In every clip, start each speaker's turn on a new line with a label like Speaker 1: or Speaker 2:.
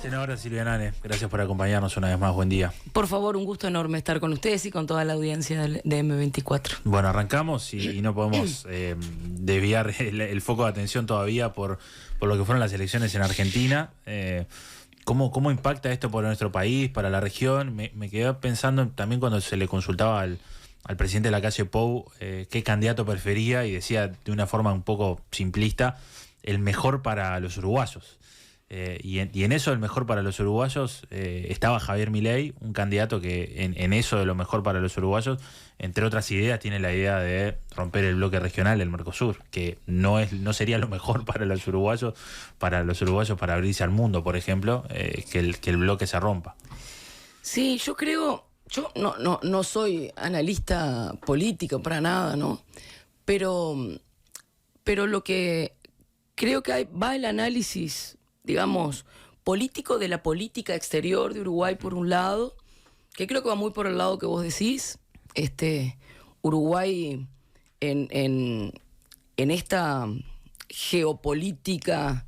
Speaker 1: Senadora Silvia Nane, gracias por acompañarnos una vez más, buen día.
Speaker 2: Por favor, un gusto enorme estar con ustedes y con toda la audiencia de M24.
Speaker 1: Bueno, arrancamos y no podemos desviar el foco de atención todavía por lo que fueron las elecciones en Argentina. ¿Cómo impacta esto por nuestro país, para la región? Me quedé pensando también cuando se le consultaba al presidente Lacalle Pou qué candidato prefería, y decía de una forma un poco simplista, el mejor para los uruguayos. Y en eso, el mejor para los uruguayos, estaba Javier Milei, un candidato que en eso de lo mejor para los uruguayos, entre otras ideas, tiene la idea de romper el bloque regional del Mercosur, que no sería lo mejor para los uruguayos para abrirse al mundo, por ejemplo, que el bloque se rompa.
Speaker 2: Sí, yo no soy analista político para nada, ¿no? Pero lo que creo que va el análisis, digamos, político de la política exterior de Uruguay por un lado, que creo que va muy por el lado que vos decís. Uruguay en esta geopolítica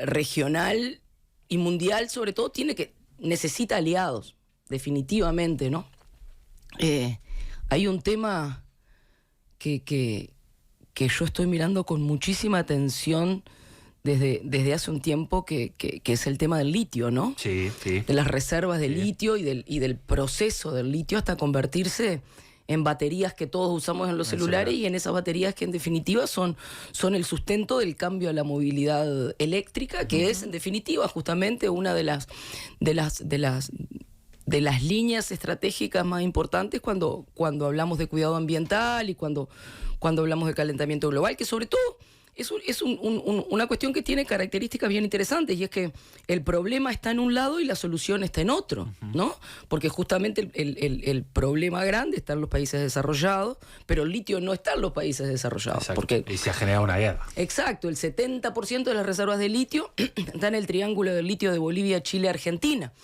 Speaker 2: regional y mundial, sobre todo, necesita aliados, definitivamente, ¿no? Hay un tema que yo estoy mirando con muchísima atención desde hace un tiempo, que es el tema del litio, ¿no?
Speaker 1: Sí.
Speaker 2: De las reservas de litio y del proceso del litio hasta convertirse en baterías que todos usamos en los celulares, y en esas baterías que en definitiva son el sustento del cambio a la movilidad eléctrica, que es en definitiva justamente una de las líneas estratégicas más importantes cuando hablamos de cuidado ambiental y cuando hablamos de calentamiento global, que sobre todo es una cuestión que tiene características bien interesantes, y es que el problema está en un lado y la solución está en otro, ¿no? Porque justamente el problema grande está en los países desarrollados, pero el litio no está en los países desarrollados.
Speaker 1: Porque y se ha generado una guerra.
Speaker 2: Exacto, el 70% de las reservas de litio está en el triángulo del litio de Bolivia, Chile, Argentina.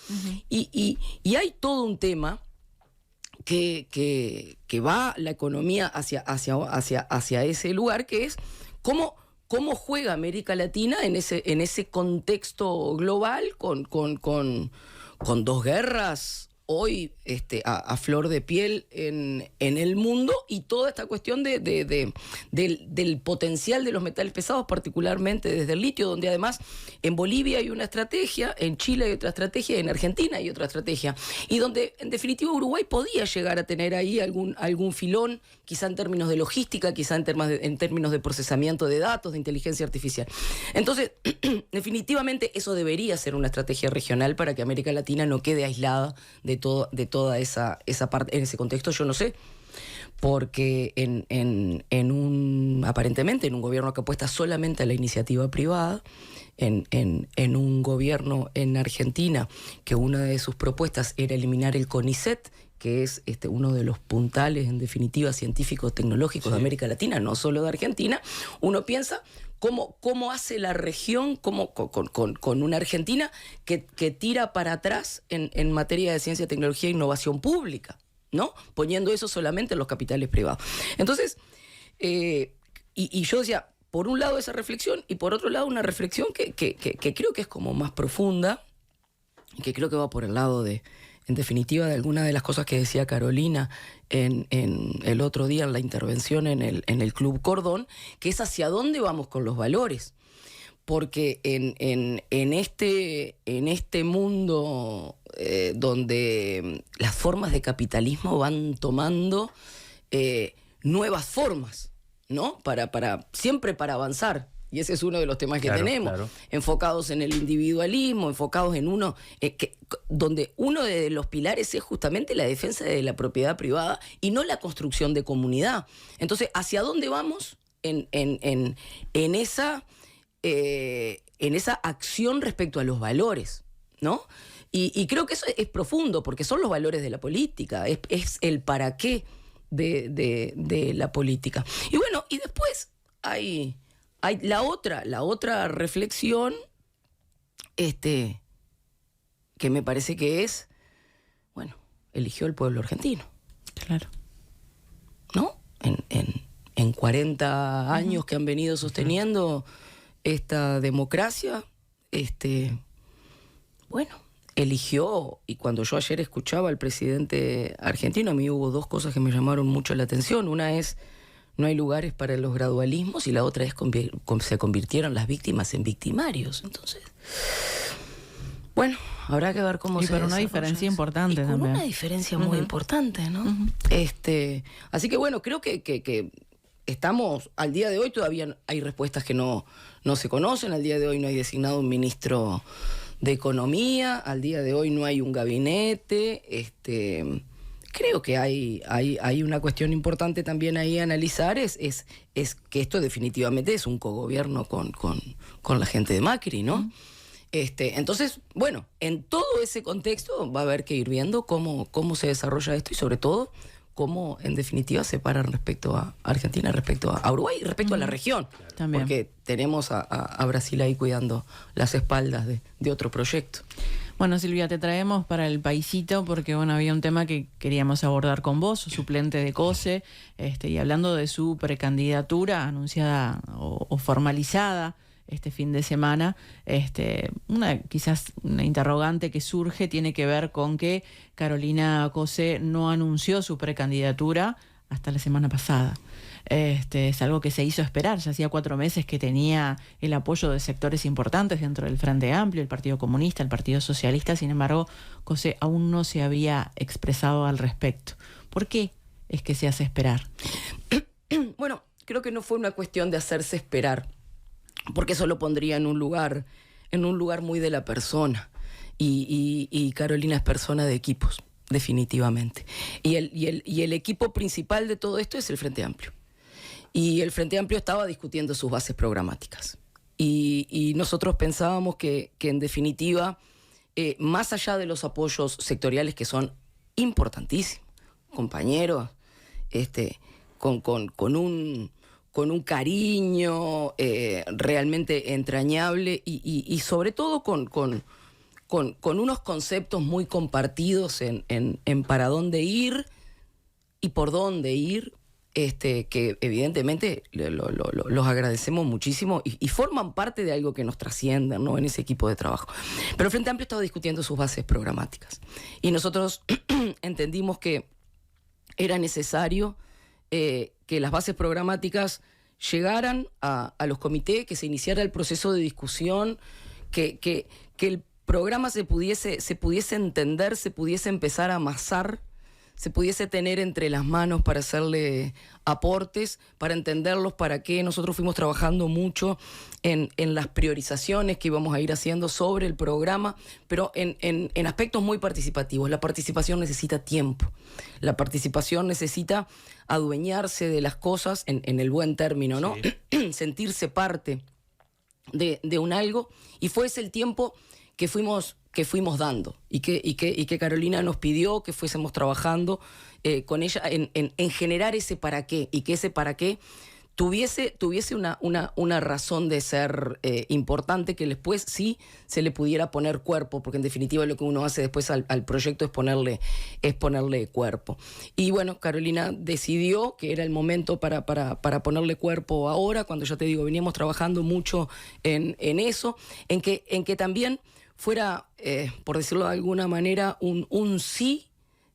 Speaker 2: Y hay todo un tema que va la economía hacia ese lugar, que es cómo juega América Latina en ese contexto global, con dos guerras hoy a flor de piel en el mundo, y toda esta cuestión del potencial de los metales pesados, particularmente desde el litio, donde además en Bolivia hay una estrategia, en Chile hay otra estrategia, y en Argentina hay otra estrategia, y donde en definitiva Uruguay podía llegar a tener ahí algún filón, quizá en términos de logística, quizá en términos de procesamiento de datos, de inteligencia artificial. Entonces, definitivamente eso debería ser una estrategia regional para que América Latina no quede aislada de toda esa parte. En ese contexto yo no sé, porque aparentemente en un gobierno que apuesta solamente a la iniciativa privada, en un gobierno en Argentina que una de sus propuestas era eliminar el CONICET, que es uno de los puntales, en definitiva, científicos tecnológicos de América Latina, no solo de Argentina. Uno piensa cómo hace la región con una Argentina que tira para atrás en materia de ciencia, tecnología e innovación pública, ¿no? Poniendo eso solamente en los capitales privados. Entonces, y yo decía, por un lado esa reflexión, y por otro lado una reflexión que creo que es como más profunda, y que creo que va por el lado en definitiva, de alguna de las cosas que decía Carolina en el otro día en la intervención en el Club Cordón, que es hacia dónde vamos con los valores. Porque en este mundo donde las formas de capitalismo van tomando nuevas formas, ¿no? Siempre para avanzar. Y ese es uno de los temas que tenemos, enfocados en el individualismo, enfocados en donde uno de los pilares es justamente la defensa de la propiedad privada y no la construcción de comunidad. Entonces, ¿hacia dónde vamos en esa acción respecto a los valores, ¿no? Y creo que eso es profundo, porque son los valores de la política, es el para qué de la política. Y bueno, y después hay la otra reflexión, que me parece que es, bueno, eligió el pueblo argentino.
Speaker 3: Claro.
Speaker 2: ¿No? En 40 años que han venido sosteniendo esta democracia, bueno, eligió, y cuando yo ayer escuchaba al presidente argentino, a mí hubo dos cosas que me llamaron mucho la atención. Una es, no hay lugares para los gradualismos, y la otra es, se convirtieron las víctimas en victimarios. Entonces, bueno, habrá que ver cómo se
Speaker 3: desarrolla. Pero una diferencia importante también.
Speaker 2: Una diferencia muy importante, ¿no? Así que bueno, creo que estamos, al día de hoy todavía hay respuestas que no se conocen. Al día de hoy no hay designado un ministro de Economía, al día de hoy no hay un gabinete. Creo que hay una cuestión importante también ahí a analizar, es que esto definitivamente es un cogobierno con la gente de Macri, ¿no? Entonces, bueno, en todo ese contexto va a haber que ir viendo cómo se desarrolla esto, y sobre todo cómo en definitiva se paran respecto a Argentina, respecto a Uruguay y respecto a la región. También. Porque tenemos a Brasil ahí cuidando las espaldas de otro proyecto.
Speaker 3: Bueno, Silvia, te traemos para el paisito porque bueno, había un tema que queríamos abordar con vos, suplente de COSE, y hablando de su precandidatura anunciada o formalizada este fin de semana. Quizás una interrogante que surge tiene que ver con que Carolina Cose no anunció su precandidatura hasta la semana pasada. Es algo que se hizo esperar. Ya hacía 4 meses que tenía el apoyo de sectores importantes dentro del Frente Amplio, el Partido Comunista, el Partido Socialista. Sin embargo, Cose aún no se había expresado al respecto. ¿Por qué es que se hace esperar?
Speaker 2: Bueno, creo que no fue una cuestión de hacerse esperar, porque eso lo pondría en un lugar muy de la persona. Y Carolina es persona de equipos, definitivamente. Y el equipo principal de todo esto es el Frente Amplio. Y el Frente Amplio estaba discutiendo sus bases programáticas. Y nosotros pensábamos que en definitiva, más allá de los apoyos sectoriales que son importantísimos, compañeros, con un cariño realmente entrañable y sobre todo con unos conceptos muy compartidos en para dónde ir y por dónde ir, que evidentemente los agradecemos muchísimo y forman parte de algo que nos trasciende, ¿no?, en ese equipo de trabajo. Pero el Frente Amplio estaba discutiendo sus bases programáticas y nosotros entendimos que era necesario que las bases programáticas llegaran a los comités, que se iniciara el proceso de discusión, que el programa se pudiese entender, se pudiese empezar a amasar, se pudiese tener entre las manos para hacerle aportes, para entenderlos, para qué. Nosotros fuimos trabajando mucho en las priorizaciones que íbamos a ir haciendo sobre el programa, pero en aspectos muy participativos. La participación necesita tiempo, la participación necesita adueñarse de las cosas en el buen término, ¿no? Sí. Sentirse parte de un algo, y fue ese el tiempo que fuimos dando y que Carolina nos pidió que fuésemos trabajando con ella en generar ese para qué, y que ese para qué tuviese una razón de ser importante, que después sí se le pudiera poner cuerpo, porque en definitiva lo que uno hace después al proyecto es ponerle cuerpo. Y bueno, Carolina decidió que era el momento para ponerle cuerpo ahora, cuando ya te digo, veníamos trabajando mucho en eso, en que también fuera, por decirlo de alguna manera, un sí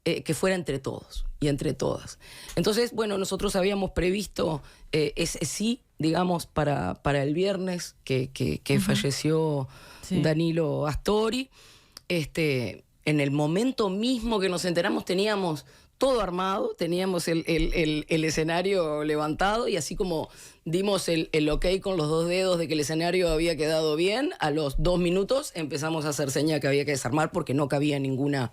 Speaker 2: que fuera entre todos y entre todas. Entonces, bueno, nosotros habíamos previsto ese sí, digamos, para el viernes que falleció Danilo Astori. En el momento mismo que nos enteramos teníamos todo armado, teníamos el escenario levantado, y así como dimos el ok con los 2 dedos de que el escenario había quedado bien, a los 2 minutos empezamos a hacer seña que había que desarmar porque no cabía ninguna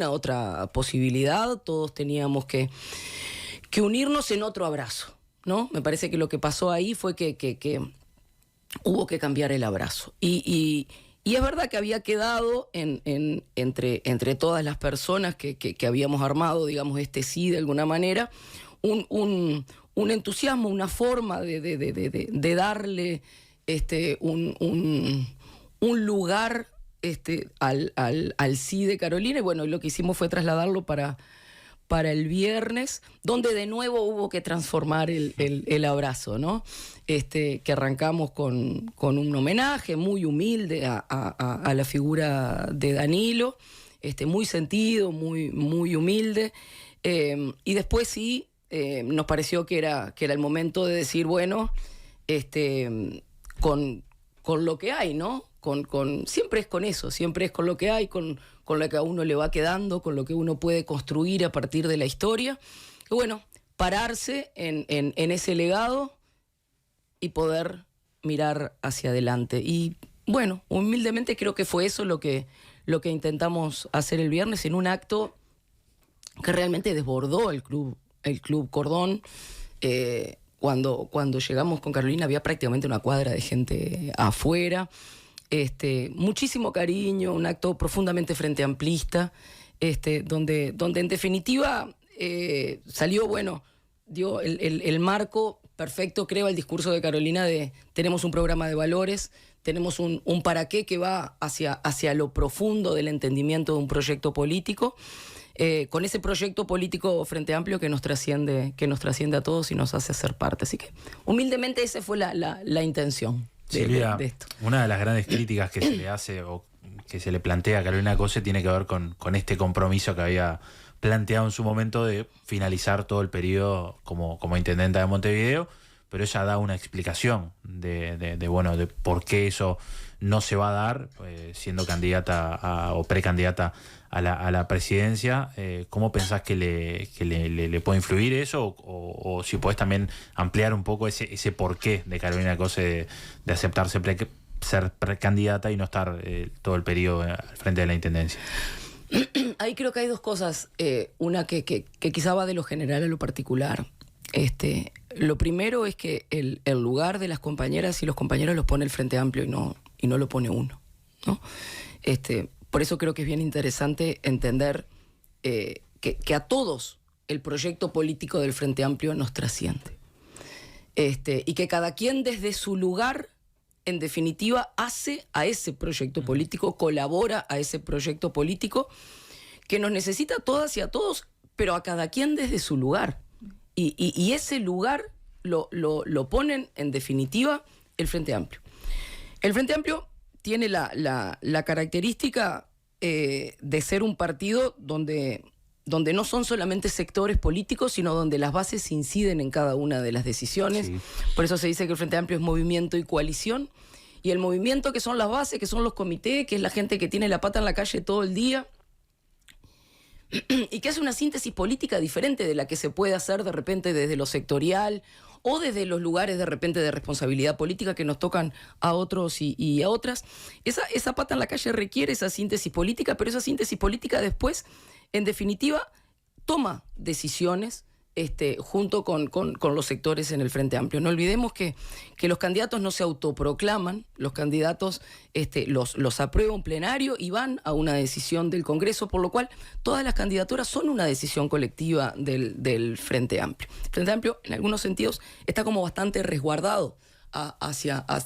Speaker 2: otra posibilidad. Todos teníamos que unirnos en otro abrazo, ¿no? Me parece que lo que pasó ahí fue que hubo que cambiar el abrazo. Y es verdad que había quedado entre todas las personas que habíamos armado, digamos, sí de alguna manera, un entusiasmo, una forma de darle un lugar al sí de Carolina. Y bueno, lo que hicimos fue trasladarlo para para el viernes, donde de nuevo hubo que transformar el abrazo, ¿no? Que arrancamos con un homenaje muy humilde a la figura de Danilo, muy sentido, muy humilde, y después sí nos pareció que era el momento de decir, bueno, con lo que hay, ¿no? Siempre es con eso, siempre es con lo que hay, con lo que a uno le va quedando, con lo que uno puede construir a partir de la historia. Y bueno, pararse en ese legado y poder mirar hacia adelante. Y bueno, humildemente creo que fue eso lo que intentamos hacer el viernes en un acto que realmente desbordó el Club Cordón. Cuando llegamos con Carolina había prácticamente una cuadra de gente afuera. Muchísimo cariño, un acto profundamente frente amplista, donde en definitiva salió, bueno, dio el marco perfecto, creo, al discurso de Carolina de tenemos un programa de valores, tenemos un para qué que va hacia lo profundo del entendimiento de un proyecto político, con ese proyecto político Frente Amplio que nos trasciende a todos y nos hace ser parte. Así que humildemente esa fue la intención.
Speaker 1: Silvia,
Speaker 2: de esto.
Speaker 1: Una de las grandes críticas que se le hace o que se le plantea a Carolina Cose tiene que ver con este compromiso que había planteado en su momento de finalizar todo el periodo como intendenta de Montevideo, pero ella da una explicación de por qué eso no se va a dar, siendo candidata o precandidata a la presidencia. ¿Cómo pensás que le puede influir eso? O si podés también ampliar un poco ese porqué de Carolina Cose de aceptarse ser precandidata y no estar todo el periodo al frente de la intendencia.
Speaker 2: Ahí creo que hay dos cosas. Una que quizá va de lo general a lo particular. Lo primero es que el lugar de las compañeras y los compañeros los pone el Frente Amplio y no lo pone uno, ¿no? Por eso creo que es bien interesante entender que a todos el proyecto político del Frente Amplio nos trasciende. Y que cada quien desde su lugar, en definitiva, hace a ese proyecto político, colabora a ese proyecto político que nos necesita a todas y a todos, pero a cada quien desde su lugar. Y ese lugar lo ponen, en definitiva, el Frente Amplio. El Frente Amplio tiene la característica de ser un partido donde no son solamente sectores políticos, sino donde las bases inciden en cada una de las decisiones. Sí. Por eso se dice que el Frente Amplio es movimiento y coalición. Y el movimiento, que son las bases, que son los comités, que es la gente que tiene la pata en la calle todo el día, y que hace una síntesis política diferente de la que se puede hacer de repente desde lo sectorial o desde los lugares de repente de responsabilidad política que nos tocan a otros y a otras. Esa pata en la calle requiere esa síntesis política, pero esa síntesis política después, en definitiva, toma decisiones junto con los sectores en el Frente Amplio. No olvidemos que los candidatos no se autoproclaman, los candidatos los aprueba un plenario y van a una decisión del Congreso, por lo cual todas las candidaturas son una decisión colectiva del Frente Amplio. El Frente Amplio, en algunos sentidos, está como bastante resguardado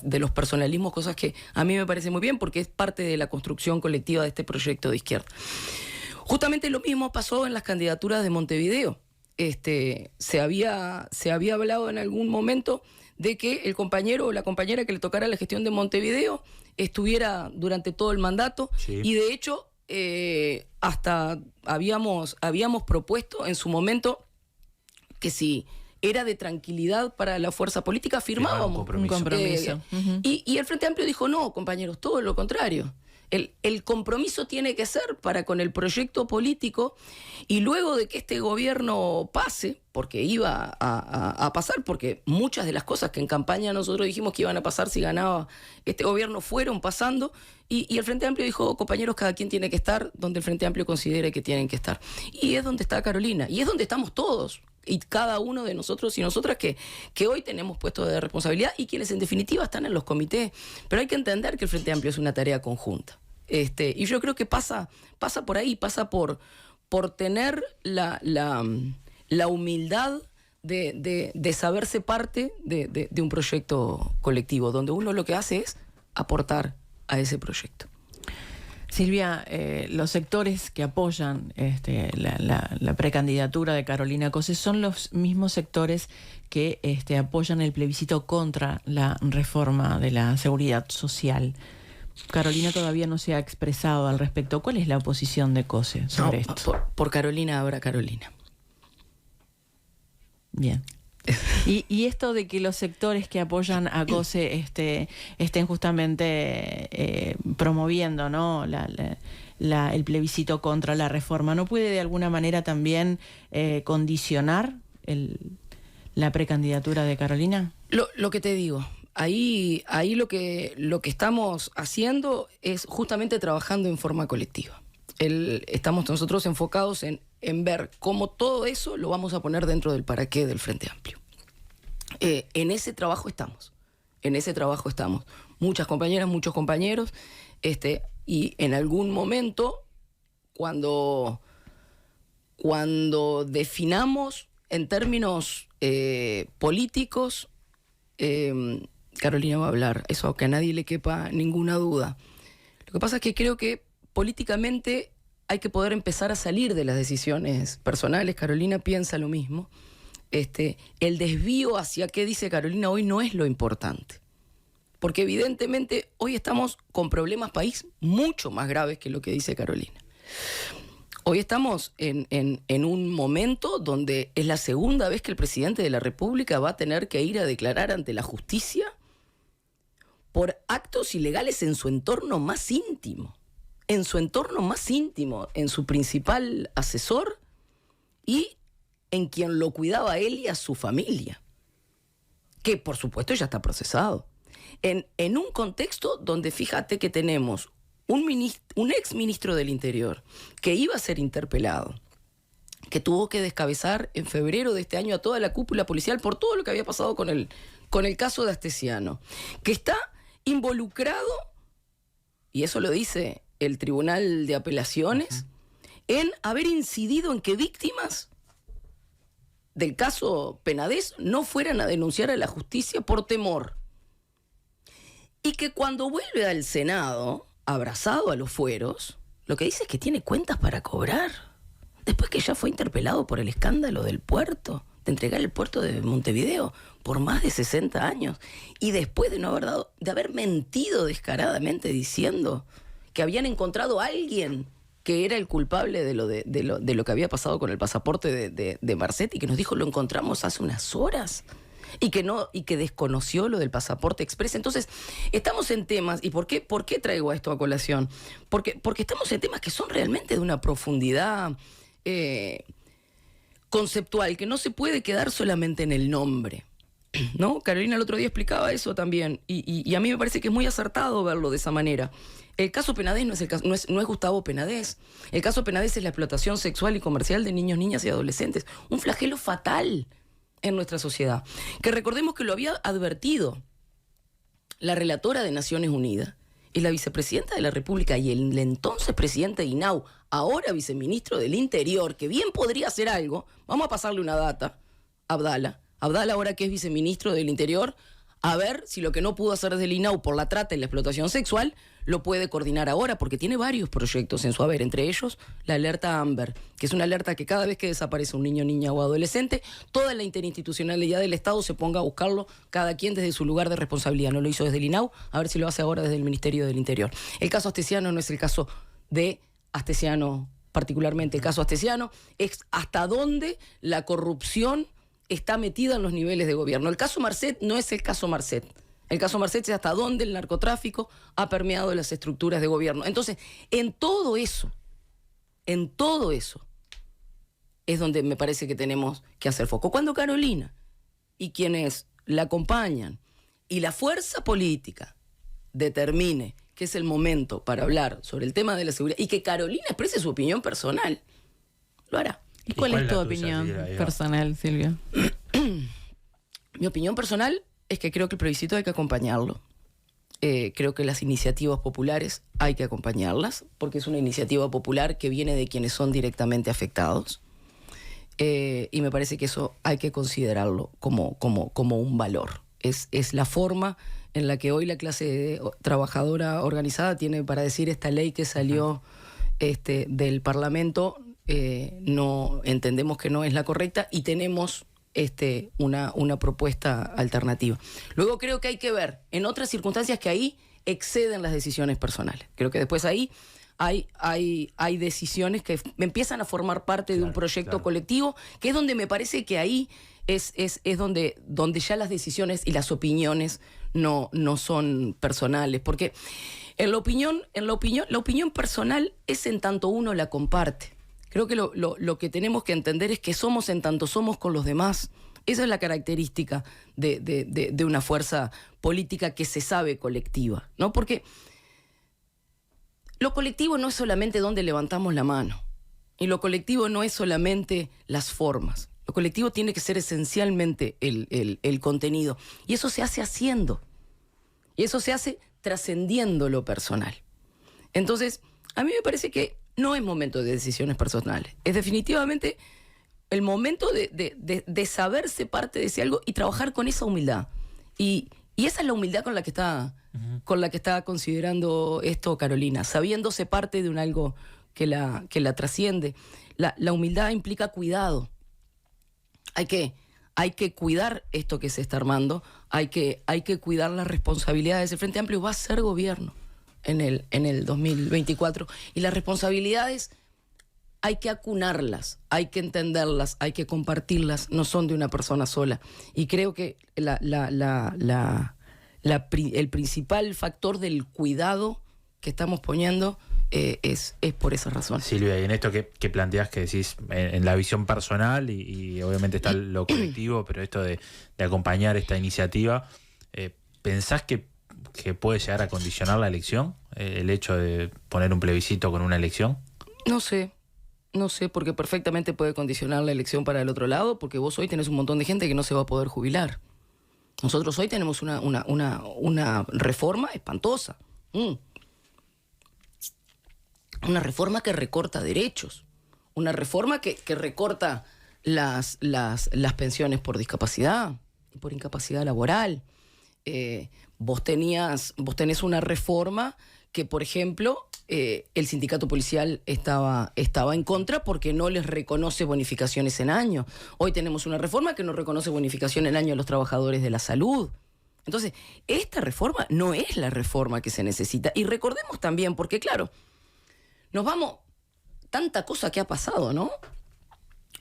Speaker 2: de los personalismos, cosas que a mí me parece muy bien porque es parte de la construcción colectiva de este proyecto de izquierda. Justamente lo mismo pasó en las candidaturas de Montevideo. Se había hablado en algún momento de que el compañero o la compañera que le tocara la gestión de Montevideo estuviera durante todo el mandato. Sí. Y de hecho hasta habíamos propuesto en su momento que si era de tranquilidad para la fuerza política firmábamos
Speaker 3: un compromiso.
Speaker 2: Y el Frente Amplio dijo no, compañeros, todo lo contrario. El compromiso tiene que ser para con el proyecto político, y luego de que este gobierno pase, porque iba a pasar, porque muchas de las cosas que en campaña nosotros dijimos que iban a pasar si ganaba este gobierno fueron pasando, y el Frente Amplio dijo, compañeros, cada quien tiene que estar donde el Frente Amplio considere que tienen que estar. Y es donde está Carolina, y es donde estamos todos, y cada uno de nosotros y nosotras que hoy tenemos puestos de responsabilidad y quienes en definitiva están en los comités. Pero hay que entender que el Frente Amplio es una tarea conjunta. Y yo creo que pasa por ahí, pasa por tener la humildad de saberse parte de un proyecto colectivo, donde uno lo que hace es aportar a ese proyecto.
Speaker 3: Silvia, los sectores que apoyan la precandidatura de Carolina Cose son los mismos sectores que apoyan el plebiscito contra la reforma de la seguridad social. Carolina todavía no se ha expresado al respecto. ¿Cuál es la posición de Cose sobre esto?
Speaker 2: Por Carolina habrá Carolina.
Speaker 3: Bien. Y esto de que los sectores que apoyan a Cose estén justamente promoviendo, ¿no?, el plebiscito contra la reforma, ¿no puede de alguna manera también condicionar la precandidatura de Carolina?
Speaker 2: Lo que te digo, ahí lo que estamos haciendo es justamente trabajando en forma colectiva. Estamos nosotros enfocados en ver cómo todo eso lo vamos a poner dentro del para qué del Frente Amplio. En ese trabajo estamos. Muchas compañeras, muchos compañeros, y en algún momento, cuando definamos en términos políticos, Carolina va a hablar, eso que a nadie le quepa ninguna duda. Lo que pasa es que creo que políticamente hay que poder empezar a salir de las decisiones personales. Carolina piensa lo mismo. El desvío hacia qué dice Carolina hoy no es lo importante. Porque evidentemente hoy estamos con problemas país mucho más graves que lo que dice Carolina. Hoy estamos en un momento donde es la segunda vez que el presidente de la República va a tener que ir a declarar ante la justicia por actos ilegales en su entorno más íntimo. En su principal asesor y en quien lo cuidaba a él y a su familia, que por supuesto ya está procesado. En un contexto donde fíjate que tenemos un ex ministro del Interior que iba a ser interpelado, que tuvo que descabezar en febrero de este año a toda la cúpula policial por todo lo que había pasado con el caso de Astesiano, que está involucrado, y eso lo dice el Tribunal de Apelaciones, en haber incidido en que víctimas del caso Penades no fueran a denunciar a la justicia por temor. Y que cuando vuelve al Senado, abrazado a los fueros, lo que dice es que tiene cuentas para cobrar. Después que ya fue interpelado por el escándalo del puerto, de entregar el puerto de Montevideo por más de 60 años. Y después de haber mentido descaradamente diciendo que habían encontrado a alguien que era el culpable de lo que había pasado con el pasaporte de Marcet, y que nos dijo lo encontramos hace unas horas, y que desconoció lo del pasaporte express. Entonces, estamos en temas, ¿y por qué traigo esto a colación? Porque estamos en temas que son realmente de una profundidad conceptual, que no se puede quedar solamente en el nombre, ¿no? Carolina el otro día explicaba eso también, y a mí me parece que es muy acertado verlo de esa manera. El caso Penades no es Gustavo Penades. El caso Penades es la explotación sexual y comercial de niños, niñas y adolescentes. Un flagelo fatal en nuestra sociedad. Que recordemos que lo había advertido la relatora de Naciones Unidas y la vicepresidenta de la República y el entonces presidente de INAU, ahora viceministro del Interior, que bien podría hacer algo. Vamos a pasarle una data. Abdala, ahora que es viceministro del Interior, a ver si lo que no pudo hacer desde el INAU por la trata y la explotación sexual lo puede coordinar ahora, porque tiene varios proyectos en su haber, entre ellos la alerta Amber, que es una alerta que cada vez que desaparece un niño, niña o adolescente, toda la interinstitucionalidad del Estado se ponga a buscarlo, cada quien desde su lugar de responsabilidad. No lo hizo desde el INAU, a ver si lo hace ahora desde el Ministerio del Interior. El caso Astesiano no es el caso de Astesiano particularmente, el caso Astesiano es hasta dónde la corrupción está metida en los niveles de gobierno. El caso Marcet no es el caso Marcet. El caso Marcet es hasta dónde el narcotráfico ha permeado las estructuras de gobierno. Entonces, en todo eso es donde me parece que tenemos que hacer foco. Cuando Carolina y quienes la acompañan y la fuerza política determine que es el momento para hablar sobre el tema de la seguridad y que Carolina exprese su opinión personal, lo hará.
Speaker 3: ¿Y cuál es tu opinión personal, Silvia?
Speaker 2: Mi opinión personal es que creo que el plebiscito hay que acompañarlo. Creo que las iniciativas populares hay que acompañarlas, porque es una iniciativa popular que viene de quienes son directamente afectados. Y me parece que eso hay que considerarlo como un valor. Es la forma en la que hoy la clase trabajadora organizada tiene para decir esta ley que salió del Parlamento, no entendemos que no es la correcta y tenemos una propuesta alternativa. Luego creo que hay que ver en otras circunstancias que ahí exceden las decisiones personales. Creo que después ahí hay decisiones que empiezan a formar parte de un proyecto colectivo, que es donde me parece que ahí es donde ya las decisiones y las opiniones no son personales. Porque la opinión personal es en tanto uno la comparte. Creo que lo que tenemos que entender es que somos en tanto somos con los demás. Esa es la característica de una fuerza política que se sabe colectiva, ¿no? Porque lo colectivo no es solamente donde levantamos la mano. Y lo colectivo no es solamente las formas. Lo colectivo tiene que ser esencialmente el contenido. Y eso se hace haciendo. Y eso se hace trascendiendo lo personal. Entonces, a mí me parece que no es momento de decisiones personales. Es definitivamente el momento de saberse parte de ese algo y trabajar con esa humildad. Y esa es la humildad con la que está considerando esto Carolina, sabiéndose parte de un algo que la trasciende. La humildad implica cuidado. Hay que cuidar esto que se está armando, hay que cuidar las responsabilidades. El Frente Amplio va a ser gobierno en el 2024 y las responsabilidades hay que acunarlas, hay que entenderlas, hay que compartirlas, no son de una persona sola. Y creo que el principal factor del cuidado que estamos poniendo es por esa razón.
Speaker 1: Silvia, y en esto que planteás, que decís en la visión personal y obviamente está lo colectivo, pero esto de acompañar esta iniciativa, ¿pensás que puede llegar a condicionar la elección? El hecho de poner un plebiscito con una elección.
Speaker 2: No sé, porque perfectamente puede condicionar la elección para el otro lado, porque vos hoy tenés un montón de gente que no se va a poder jubilar. Nosotros hoy tenemos una reforma espantosa. Una reforma que recorta derechos. Una reforma que recorta las pensiones por discapacidad y por incapacidad laboral. Vos tenés una reforma que, por ejemplo, el sindicato policial estaba en contra porque no les reconoce bonificaciones en año. Hoy tenemos una reforma que no reconoce bonificación en año a los trabajadores de la salud. Entonces, esta reforma no es la reforma que se necesita. Y recordemos también, porque claro, nos vamos, tanta cosa que ha pasado, ¿no?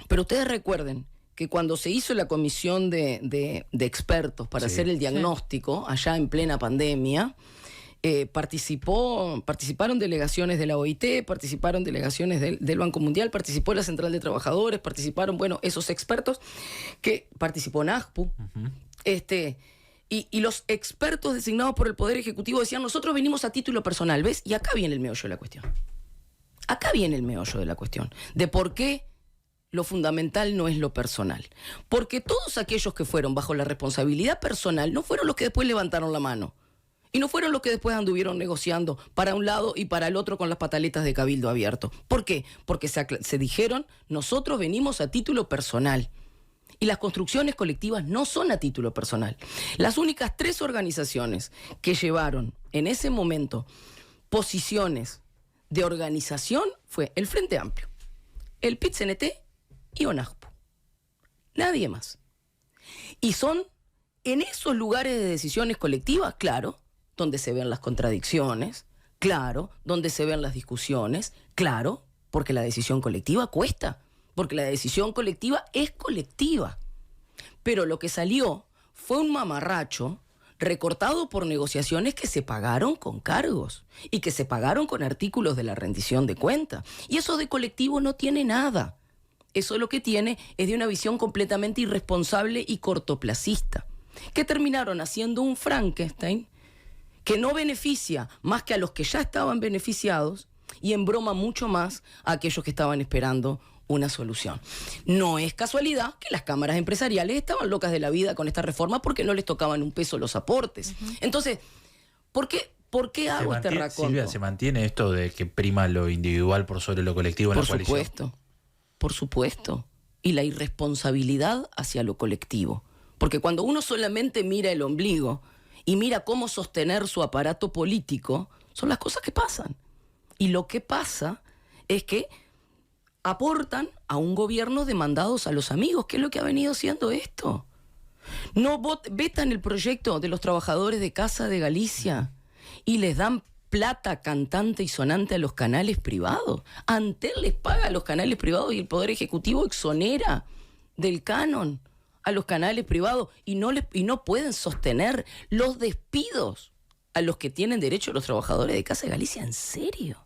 Speaker 2: Pero ustedes recuerden que cuando se hizo la comisión de expertos para hacer el diagnóstico, allá en plena pandemia, participaron delegaciones de la OIT, participaron delegaciones del Banco Mundial, participó la Central de Trabajadores, participaron, esos expertos, que participó NAJPU, y los expertos designados por el Poder Ejecutivo decían, nosotros venimos a título personal, ¿ves? Y acá viene el meollo de la cuestión. Acá viene el meollo de la cuestión, de por qué lo fundamental no es lo personal. Porque todos aquellos que fueron bajo la responsabilidad personal no fueron los que después levantaron la mano. Y no fueron los que después anduvieron negociando para un lado y para el otro con las pataletas de cabildo abierto. ¿Por qué? Porque se dijeron, nosotros venimos a título personal. Y las construcciones colectivas no son a título personal. Las únicas 3 organizaciones que llevaron en ese momento posiciones de organización fue el Frente Amplio, el PIT-CNT y ONAJPU. Nadie más. Y son en esos lugares de decisiones colectivas, claro, donde se ven las contradicciones, claro, donde se ven las discusiones, claro, porque la decisión colectiva cuesta, porque la decisión colectiva es colectiva. Pero lo que salió fue un mamarracho recortado por negociaciones que se pagaron con cargos y que se pagaron con artículos de la rendición de cuentas. Y eso de colectivo no tiene nada. Eso lo que tiene es de una visión completamente irresponsable y cortoplacista, que terminaron haciendo un Frankenstein que no beneficia más que a los que ya estaban beneficiados y embroma mucho más a aquellos que estaban esperando una solución. No es casualidad que las cámaras empresariales estaban locas de la vida con esta reforma porque no les tocaban un peso los aportes. Entonces, ¿por qué hago este raconto?
Speaker 1: Silvia, ¿se mantiene esto de que prima lo individual por sobre lo colectivo en la coalición?
Speaker 2: Por supuesto. Y la irresponsabilidad hacia lo colectivo. Porque cuando uno solamente mira el ombligo y mira cómo sostener su aparato político, son las cosas que pasan. Y lo que pasa es que aportan a un gobierno de mandados a los amigos, que es lo que ha venido haciendo esto. No vetan el proyecto de los trabajadores de Casa de Galicia y les dan plata cantante y sonante a los canales privados. Antel les paga a los canales privados y el Poder Ejecutivo exonera del canon a los canales privados y no pueden sostener los despidos a los que tienen derecho los trabajadores de Casa de Galicia. ¿En serio?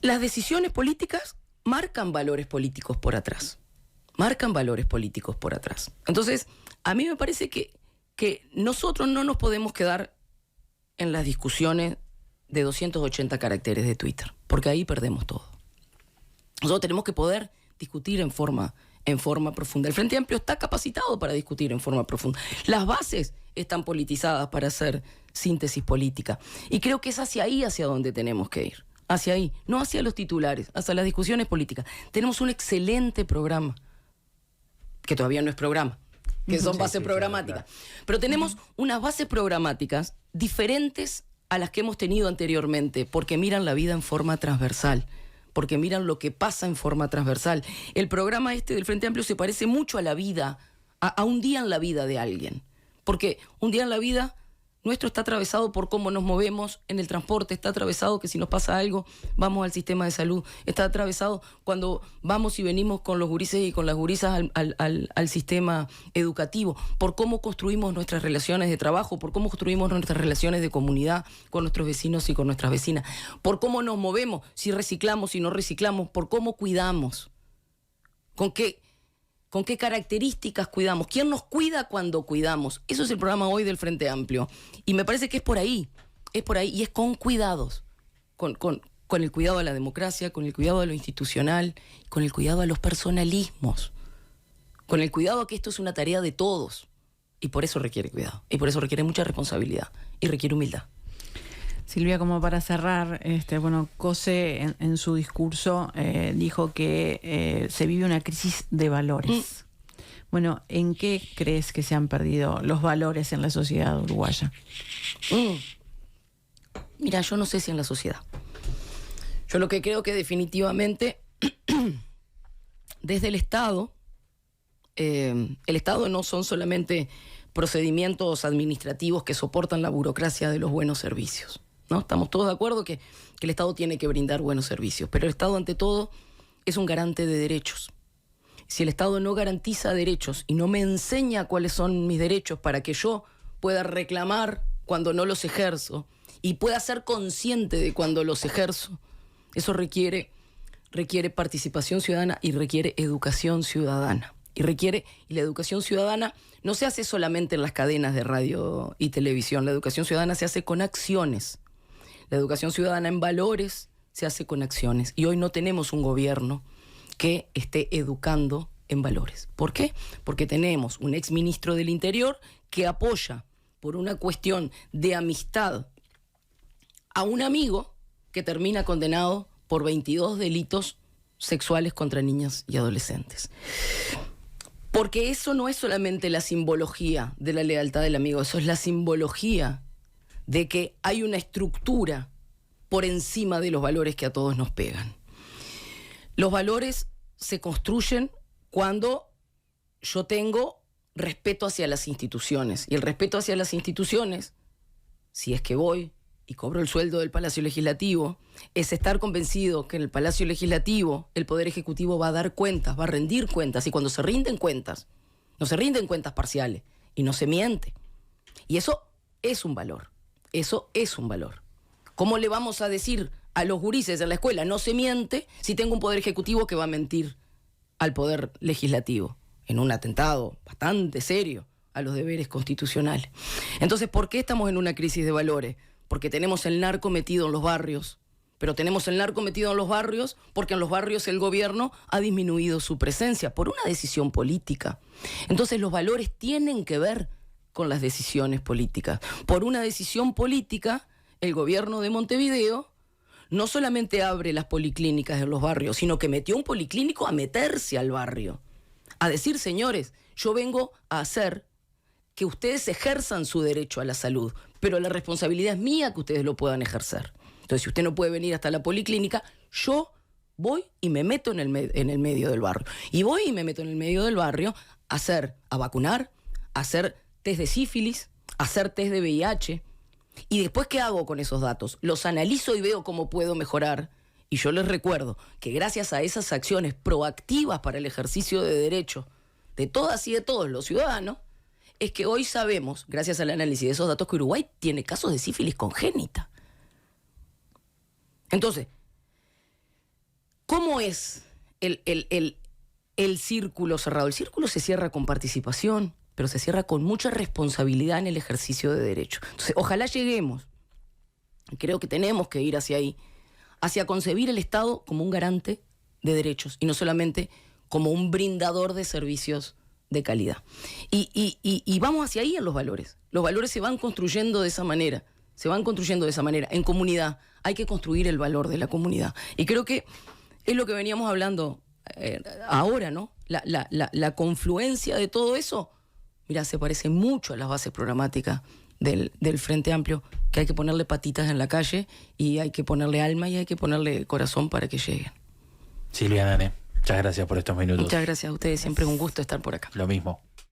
Speaker 2: Las decisiones políticas marcan valores políticos por atrás. Marcan valores políticos por atrás. Entonces, a mí me parece que nosotros no nos podemos quedar en las discusiones de 280 caracteres de Twitter, porque ahí perdemos todo. Nosotros tenemos que poder discutir en forma profunda. El Frente Amplio está capacitado para discutir en forma profunda. Las bases están politizadas para hacer síntesis política. Y creo que es hacia ahí hacia donde tenemos que ir. Hacia ahí, no hacia los titulares, hacia las discusiones políticas. Tenemos un excelente programa, que todavía no es programa, que son bases programáticas. Claro. Pero tenemos unas bases programáticas diferentes a las que hemos tenido anteriormente, porque miran la vida en forma transversal, porque miran lo que pasa en forma transversal. El programa del Frente Amplio se parece mucho a la vida, a un día en la vida de alguien, porque un día en la vida nuestro está atravesado por cómo nos movemos en el transporte, está atravesado que si nos pasa algo, vamos al sistema de salud, está atravesado cuando vamos y venimos con los gurises y con las gurisas al sistema educativo, por cómo construimos nuestras relaciones de trabajo, por cómo construimos nuestras relaciones de comunidad con nuestros vecinos y con nuestras vecinas, por cómo nos movemos, si reciclamos, si no reciclamos, por cómo cuidamos, con qué características cuidamos, quién nos cuida cuando cuidamos. Eso es el programa hoy del Frente Amplio. Y me parece que es por ahí, y es con cuidados, con el cuidado a la democracia, con el cuidado a lo institucional, con el cuidado a los personalismos, con el cuidado a que esto es una tarea de todos. Y por eso requiere cuidado, y por eso requiere mucha responsabilidad, y requiere humildad.
Speaker 3: Silvia, como para cerrar, Cose en su discurso dijo que se vive una crisis de valores. Bueno, ¿en qué crees que se han perdido los valores en la sociedad uruguaya?
Speaker 2: Mira, yo no sé si en la sociedad. Yo lo que creo que definitivamente desde el Estado no son solamente procedimientos administrativos que soportan la burocracia de los buenos servicios, ¿no? Estamos todos de acuerdo que el Estado tiene que brindar buenos servicios, pero el Estado ante todo es un garante de derechos. Si el Estado no garantiza derechos y no me enseña cuáles son mis derechos para que yo pueda reclamar cuando no los ejerzo y pueda ser consciente de cuando los ejerzo, eso requiere participación ciudadana y requiere educación ciudadana. Y la educación ciudadana no se hace solamente en las cadenas de radio y televisión, la educación ciudadana se hace con acciones. La educación ciudadana en valores se hace con acciones. Y hoy no tenemos un gobierno que esté educando en valores. ¿Por qué? Porque tenemos un exministro del Interior que apoya por una cuestión de amistad a un amigo que termina condenado por 22 delitos sexuales contra niñas y adolescentes. Porque eso no es solamente la simbología de la lealtad del amigo, eso es la simbología de que hay una estructura por encima de los valores que a todos nos pegan. Los valores se construyen cuando yo tengo respeto hacia las instituciones. Y el respeto hacia las instituciones, si es que voy y cobro el sueldo del Palacio Legislativo, es estar convencido que en el Palacio Legislativo el Poder Ejecutivo va a dar cuentas, va a rendir cuentas, y cuando se rinden cuentas, no se rinden cuentas parciales y no se miente. Y eso es un valor, eso es un valor. ¿Cómo le vamos a decir a los gurises en la escuela no se miente si tengo un Poder Ejecutivo que va a mentir al Poder Legislativo en un atentado bastante serio a los deberes constitucionales? Entonces, ¿por qué estamos en una crisis de valores? Porque tenemos el narco metido en los barrios, pero tenemos el narco metido en los barrios porque en los barrios el gobierno ha disminuido su presencia por una decisión política. Entonces los valores tienen que ver con las decisiones políticas. Por una decisión política, el gobierno de Montevideo no solamente abre las policlínicas en los barrios, sino que metió un policlínico a meterse al barrio, a decir, señores, yo vengo a hacer que ustedes ejerzan su derecho a la salud, pero la responsabilidad es mía que ustedes lo puedan ejercer. Entonces, si usted no puede venir hasta la policlínica, yo voy y me meto en el medio del barrio. Y voy y me meto en el medio del barrio a vacunar, a hacer test de sífilis, a hacer test de VIH. Y después, ¿qué hago con esos datos? Los analizo y veo cómo puedo mejorar. Y yo les recuerdo que gracias a esas acciones proactivas para el ejercicio de derechos de todas y de todos los ciudadanos, es que hoy sabemos, gracias al análisis de esos datos, que Uruguay tiene casos de sífilis congénita. Entonces, ¿cómo es el círculo cerrado? El círculo se cierra con participación, pero se cierra con mucha responsabilidad en el ejercicio de derecho. Entonces, ojalá lleguemos, creo que tenemos que ir hacia ahí, hacia concebir el Estado como un garante de derechos y no solamente como un brindador de servicios de calidad. Y vamos hacia ahí en los valores. Los valores se van construyendo de esa manera. En comunidad hay que construir el valor de la comunidad. Y creo que es lo que veníamos hablando ahora, ¿no? La confluencia de todo eso, mira, se parece mucho a las bases programáticas del Frente Amplio, que hay que ponerle patitas en la calle y hay que ponerle alma y hay que ponerle corazón para que lleguen.
Speaker 1: Silvia Nane, muchas gracias por estos minutos.
Speaker 2: Muchas gracias a ustedes, siempre es un gusto estar por acá.
Speaker 1: Lo mismo.